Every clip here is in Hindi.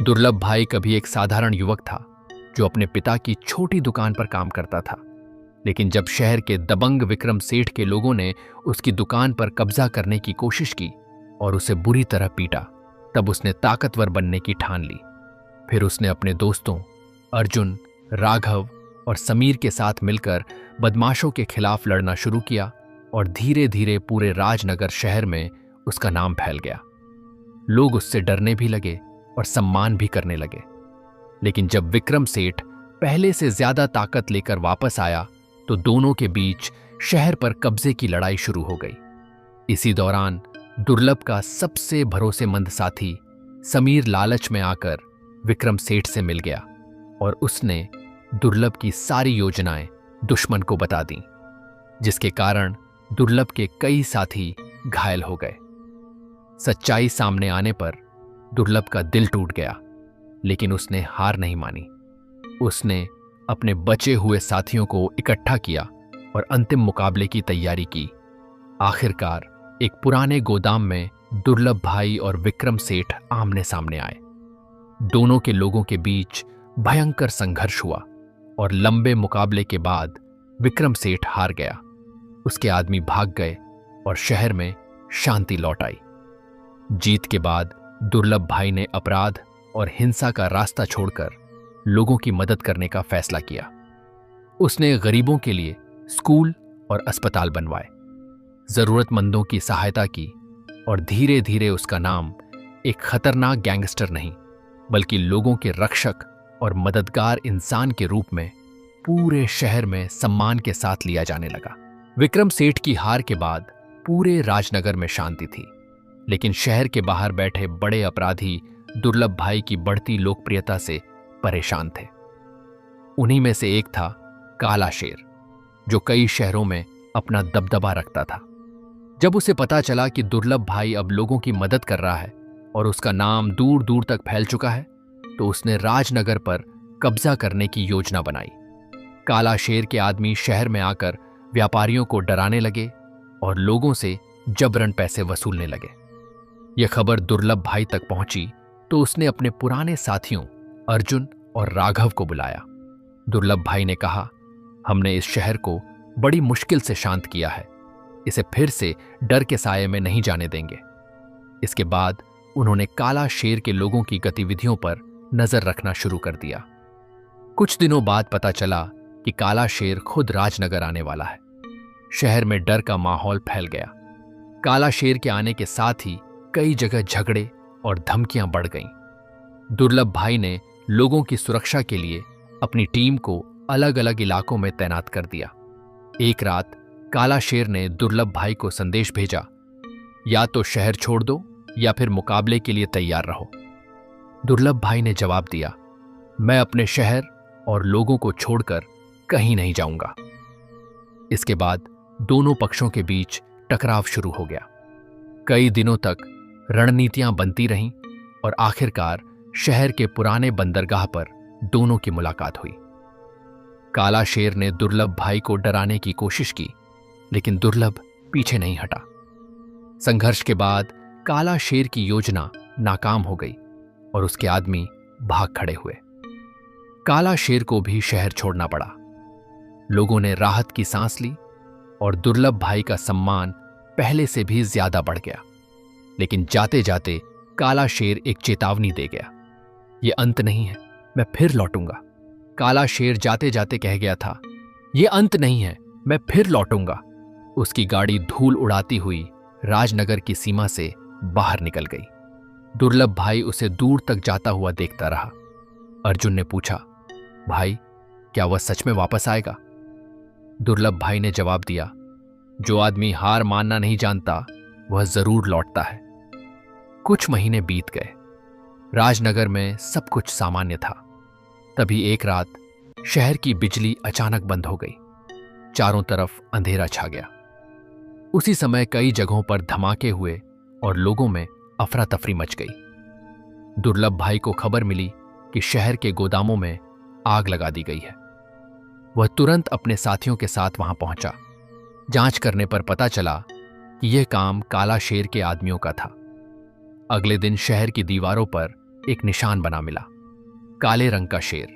दुर्लभ भाई कभी एक साधारण युवक था जो अपने पिता की छोटी दुकान पर काम करता था। लेकिन जब शहर के दबंग विक्रम सेठ के लोगों ने उसकी दुकान पर कब्जा करने की कोशिश की और उसे बुरी तरह पीटा, तब उसने ताकतवर बनने की ठान ली। फिर उसने अपने दोस्तों अर्जुन, राघव और समीर के साथ मिलकर बदमाशों के खिलाफ लड़ना शुरू किया और धीरे धीरे पूरे राजनगर शहर में उसका नाम फैल गया। लोग उससे डरने भी लगे और सम्मान भी करने लगे। लेकिन जब विक्रम सेठ पहले से ज्यादा ताकत लेकर वापस आया तो दोनों के बीच शहर पर कब्जे की लड़ाई शुरू हो गई। इसी दौरान दुर्लभ का सबसे भरोसेमंद साथी समीर लालच में आकर विक्रम सेठ से मिल गया और उसने दुर्लभ की सारी योजनाएं दुश्मन को बता दी, जिसके कारण दुर्लभ के कई साथी घायल हो गए। सच्चाई सामने आने पर दुर्लभ का दिल टूट गया, लेकिन उसने हार नहीं मानी। उसने अपने बचे हुए साथियों को इकट्ठा किया और अंतिम मुकाबले की तैयारी की। आखिरकार एक पुराने गोदाम में दुर्लभ भाई और विक्रम सेठ आमने सामने आए। दोनों के लोगों के बीच भयंकर संघर्ष हुआ और लंबे मुकाबले के बाद विक्रम सेठ हार गया। उसके आदमी भाग गए और शहर में शांति लौट आई। जीत के बाद दुर्लभ भाई ने अपराध और हिंसा का रास्ता छोड़कर लोगों की मदद करने का फैसला किया। उसने गरीबों के लिए स्कूल और अस्पताल बनवाए, जरूरतमंदों की सहायता की और धीरे धीरे उसका नाम एक खतरनाक गैंगस्टर नहीं बल्कि लोगों के रक्षक और मददगार इंसान के रूप में पूरे शहर में सम्मान के साथ लिया जाने लगा। विक्रम सेठ की हार के बाद पूरे राजनगर में शांति थी, लेकिन शहर के बाहर बैठे बड़े अपराधी दुर्लभ भाई की बढ़ती लोकप्रियता से परेशान थे। उन्हीं में से एक था काला शेर, जो कई शहरों में अपना दबदबा रखता था। जब उसे पता चला कि दुर्लभ भाई अब लोगों की मदद कर रहा है और उसका नाम दूर दूर तक फैल चुका है, तो उसने राजनगर पर कब्जा करने की योजना बनाई। काला शेर के आदमी शहर में आकर व्यापारियों को डराने लगे और लोगों से जबरन पैसे वसूलने लगे। यह खबर दुर्लभ भाई तक पहुंची तो उसने अपने पुराने साथियों अर्जुन और राघव को बुलाया। दुर्लभ भाई ने कहा, हमने इस शहर को बड़ी मुश्किल से शांत किया है, इसे फिर से डर के साये में नहीं जाने देंगे। इसके बाद उन्होंने काला शेर के लोगों की गतिविधियों पर नजर रखना शुरू कर दिया। कुछ दिनों बाद पता चला कि काला शेर खुद राजनगर आने वाला है। शहर में डर का माहौल फैल गया। काला शेर के आने के साथ ही कई जगह झगड़े और धमकियां बढ़ गईं। दुर्लभ भाई ने लोगों की सुरक्षा के लिए अपनी टीम को अलग अलग इलाकों में तैनात कर दिया। एक रात काला शेर ने दुर्लभ भाई को संदेश भेजा, या तो शहर छोड़ दो या फिर मुकाबले के लिए तैयार रहो। दुर्लभ भाई ने जवाब दिया, मैं अपने शहर और लोगों को छोड़कर कहीं नहीं जाऊंगा। इसके बाद दोनों पक्षों के बीच टकराव शुरू हो गया। कई दिनों तक रणनीतियां बनती रहीं और आखिरकार शहर के पुराने बंदरगाह पर दोनों की मुलाकात हुई। काला शेर ने दुर्लभ भाई को डराने की कोशिश की, लेकिन दुर्लभ पीछे नहीं हटा। संघर्ष के बाद काला शेर की योजना नाकाम हो गई और उसके आदमी भाग खड़े हुए। काला शेर को भी शहर छोड़ना पड़ा। लोगों ने राहत की सांस ली और दुर्लभ भाई का सम्मान पहले से भी ज्यादा बढ़ गया। लेकिन जाते जाते काला शेर एक चेतावनी दे गया, यह अंत नहीं है, मैं फिर लौटूंगा। काला शेर जाते जाते कह गया था, यह अंत नहीं है, मैं फिर लौटूंगा। उसकी गाड़ी धूल उड़ाती हुई राजनगर की सीमा से बाहर निकल गई। दुर्लभ भाई उसे दूर तक जाता हुआ देखता रहा। अर्जुन ने पूछा, भाई क्या वह सच में वापस आएगा? दुर्लभ भाई ने जवाब दिया, जो आदमी हार मानना नहीं जानता वह जरूर लौटता है। कुछ महीने बीत गए। राजनगर में सब कुछ सामान्य था। तभी एक रात शहर की बिजली अचानक बंद हो गई। चारों तरफ अंधेरा छा गया। उसी समय कई जगहों पर धमाके हुए और लोगों में अफरा तफरी मच गई। दुर्लभ भाई को खबर मिली कि शहर के गोदामों में आग लगा दी गई है। वह तुरंत अपने साथियों के साथ वहां पहुंचा। जांच करने पर पता चला कि यह काम काला शेर के आदमियों का था। अगले दिन शहर की दीवारों पर एक निशान बना मिला, काले रंग का शेर।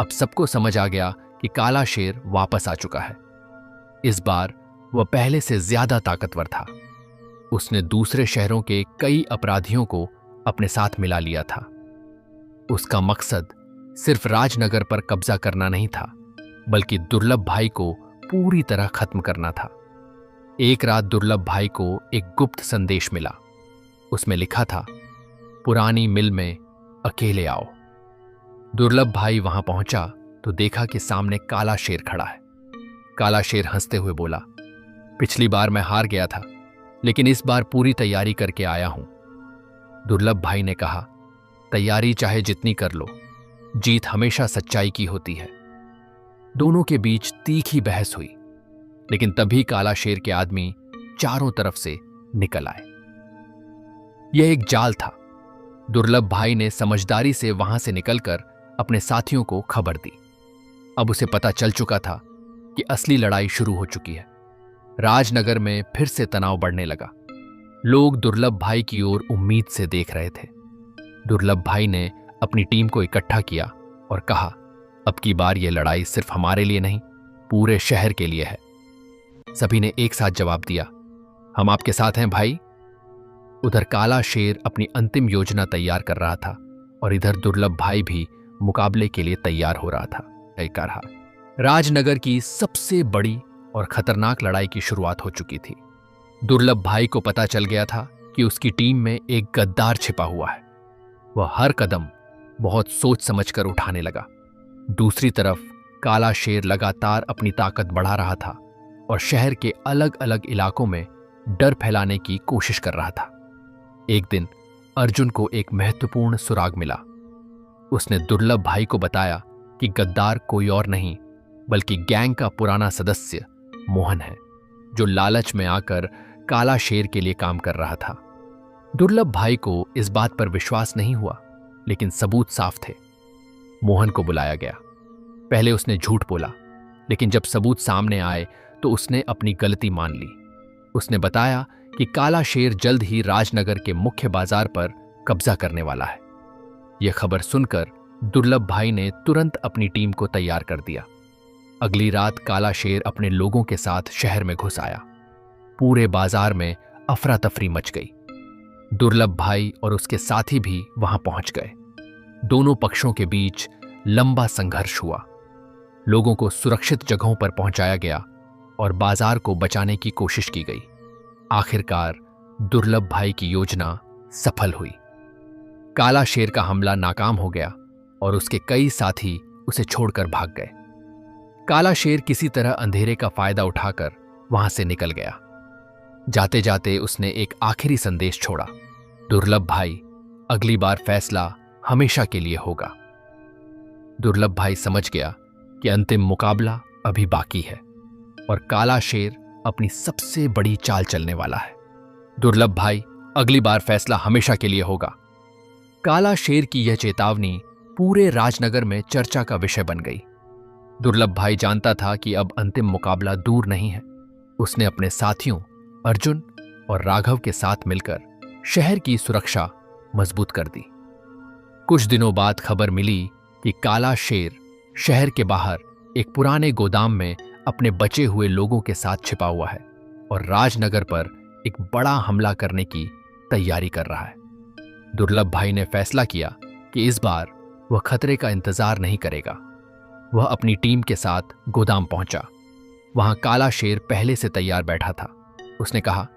अब सबको समझ आ गया कि काला शेर वापस आ चुका है। इस बार वह पहले से ज्यादा ताकतवर था। उसने दूसरे शहरों के कई अपराधियों को अपने साथ मिला लिया था। उसका मकसद सिर्फ राजनगर पर कब्जा करना नहीं था, बल्कि दुर्लभ भाई को पूरी तरह खत्म करना था। एक रात दुर्लभ भाई को एक गुप्त संदेश मिला। उसमें लिखा था, पुरानी मिल में अकेले आओ। दुर्लभ भाई वहां पहुंचा तो देखा कि सामने काला शेर खड़ा है। काला शेर हंसते हुए बोला, पिछली बार मैं हार गया था, लेकिन इस बार पूरी तैयारी करके आया हूं। दुर्लभ भाई ने कहा, तैयारी चाहे जितनी कर लो, जीत हमेशा सच्चाई की होती है। दोनों के बीच तीखी बहस हुई, लेकिन तभी काला शेर के आदमी चारों तरफ से निकल आए। यह एक जाल था। दुर्लभ भाई ने समझदारी से वहां से निकलकर अपने साथियों को खबर दी। अब उसे पता चल चुका था कि असली लड़ाई शुरू हो चुकी है। राजनगर में फिर से तनाव बढ़ने लगा। लोग दुर्लभ भाई की ओर उम्मीद से देख रहे थे। दुर्लभ भाई ने अपनी टीम को इकट्ठा किया और कहा, अब की बार यह लड़ाई सिर्फ हमारे लिए नहीं, पूरे शहर के लिए है। सभी ने एक साथ जवाब दिया, हम आपके साथ हैं भाई। उधर काला शेर अपनी अंतिम योजना तैयार कर रहा था और इधर दुर्लभ भाई भी मुकाबले के लिए तैयार हो रहा था। रहा राजनगर की सबसे बड़ी और खतरनाक लड़ाई की शुरुआत हो चुकी थी। दुर्लभ भाई को पता चल गया था कि उसकी टीम में एक गद्दार छिपा हुआ है। वह हर कदम बहुत सोच समझकर उठाने लगा। दूसरी तरफ काला शेर लगातार अपनी ताकत बढ़ा रहा था और शहर के अलग अलग इलाकों में डर फैलाने की कोशिश कर रहा था। एक दिन अर्जुन को एक महत्वपूर्ण सुराग मिला। उसने दुर्लभ भाई को बताया कि गद्दार कोई और नहीं बल्कि गैंग का पुराना सदस्य मोहन है, जो लालच में आकर काला शेर के लिए काम कर रहा था। दुर्लभ भाई को इस बात पर विश्वास नहीं हुआ, लेकिन सबूत साफ थे। मोहन को बुलाया गया। पहले उसने झूठ बोला, लेकिन जब सबूत सामने आए तो उसने अपनी गलती मान ली। उसने बताया कि काला शेर जल्द ही राजनगर के मुख्य बाजार पर कब्जा करने वाला है। यह खबर सुनकर दुर्लभ भाई ने तुरंत अपनी टीम को तैयार कर दिया। अगली रात काला शेर अपने लोगों के साथ शहर में घुस आया। पूरे बाजार में अफरा तफरी मच गई। दुर्लभ भाई और उसके साथी भी वहां पहुंच गए। दोनों पक्षों के बीच लंबा संघर्ष हुआ। लोगों को सुरक्षित जगहों पर पहुंचाया गया और बाजार को बचाने की कोशिश की गई। आखिरकार दुर्लभ भाई की योजना सफल हुई। काला शेर का हमला नाकाम हो गया और उसके कई साथी उसे छोड़कर भाग गए। काला शेर किसी तरह अंधेरे का फायदा उठाकर वहां से निकल गया। जाते जाते उसने एक आखिरी संदेश छोड़ा, दुर्लभ भाई, अगली बार फैसला हमेशा के लिए होगा। दुर्लभ भाई समझ गया कि अंतिम मुकाबला अभी बाकी है और काला शेर अपनी सबसे बड़ी चाल चलने वाला है। दुर्लभ भाई, अगली बार फैसला हमेशा के लिए होगा। काला शेर की यह चेतावनी पूरे राजनगर में चर्चा का विषय बन गई। दुर्लभ भाई जानता था कि अब अंतिम मुकाबला दूर नहीं है। उसने अपने साथियों अर्जुन और राघव के साथ मिलकर शहर की सुरक्षा मजबूत कर दी। कुछ दिनों बाद खबर मिली कि काला शेर शहर के बाहर एक पुराने गोदाम में अपने बचे हुए लोगों के साथ छिपा हुआ है और राजनगर पर एक बड़ा हमला करने की तैयारी कर रहा है। दुर्लभ भाई ने फैसला किया कि इस बार वह खतरे का इंतजार नहीं करेगा। वह अपनी टीम के साथ गोदाम पहुंचा। वहां काला शेर पहले से तैयार बैठा था। उसने कहा,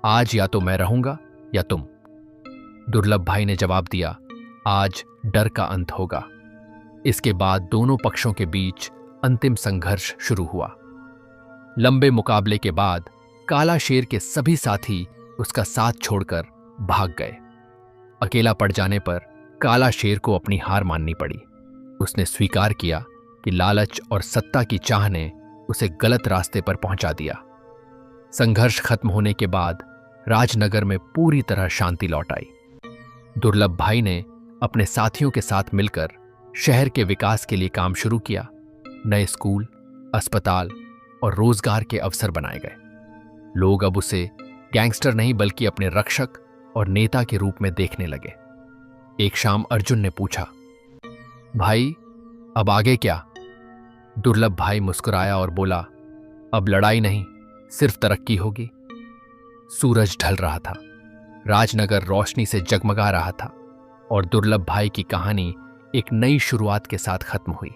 आज या तो मैं रहूंगा या तुम। दुर्लभ भाई ने जवाब दिया, आज डर का अंत होगा। इसके बाद दोनों पक्षों के बीच अंतिम संघर्ष शुरू हुआ। लंबे मुकाबले के बाद काला शेर के सभी साथी उसका साथ छोड़कर भाग गए। अकेला पड़ जाने पर काला शेर को अपनी हार माननी पड़ी। उसने स्वीकार किया कि लालच और सत्ता की चाह ने उसे गलत रास्ते पर पहुंचा दिया। संघर्ष खत्म होने के बाद राजनगर में पूरी तरह शांति लौट आई। दुर्लभ भाई ने अपने साथियों के साथ मिलकर शहर के विकास के लिए काम शुरू किया। नए स्कूल, अस्पताल और रोजगार के अवसर बनाए गए। लोग अब उसे गैंगस्टर नहीं बल्कि अपने रक्षक और नेता के रूप में देखने लगे। एक शाम अर्जुन ने पूछा, भाई अब आगे क्या? दुर्लभ भाई मुस्कुराया और बोला, अब लड़ाई नहीं, सिर्फ तरक्की होगी। सूरज ढल रहा था, राजनगर रोशनी से जगमगा रहा था और दुर्लभ भाई की कहानी एक नई शुरुआत के साथ खत्म हुई।